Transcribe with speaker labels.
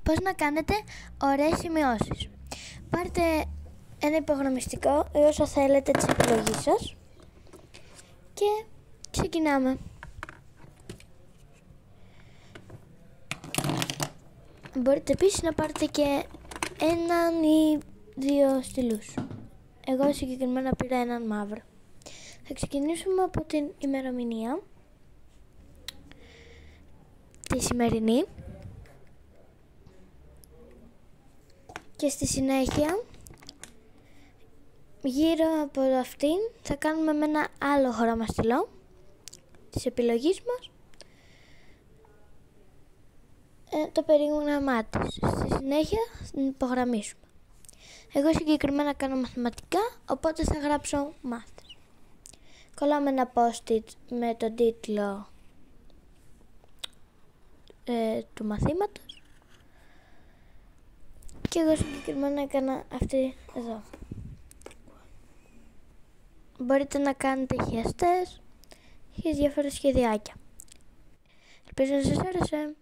Speaker 1: Πώς να κάνετε ωραίες σημειώσεις. Πάρτε ένα υπογραμμιστικό ή όσο θέλετε της επιλογής σας και ξεκινάμε. Μπορείτε επίσης να πάρετε και έναν ή δύο στυλούς. Εγώ συγκεκριμένα πήρα έναν μαύρο. Θα ξεκινήσουμε από την ημερομηνία, τη σημερινή, και στη συνέχεια γύρω από αυτήν θα κάνουμε με ένα άλλο χρώμα στυλό της επιλογής μας το περίγραμμά της. Στη συνέχεια θα την υπογραμμίσουμε. Εγώ συγκεκριμένα κάνω μαθηματικά, οπότε θα γράψω μάθες. Κολλάμε ένα post-it με τον τίτλο του μαθήματος και εγώ συγκεκριμένα έκανα αυτή εδώ. Μπορείτε να κάνετε χιαστές και διάφορα σχεδιάκια. Ελπίζω να σας άρεσε.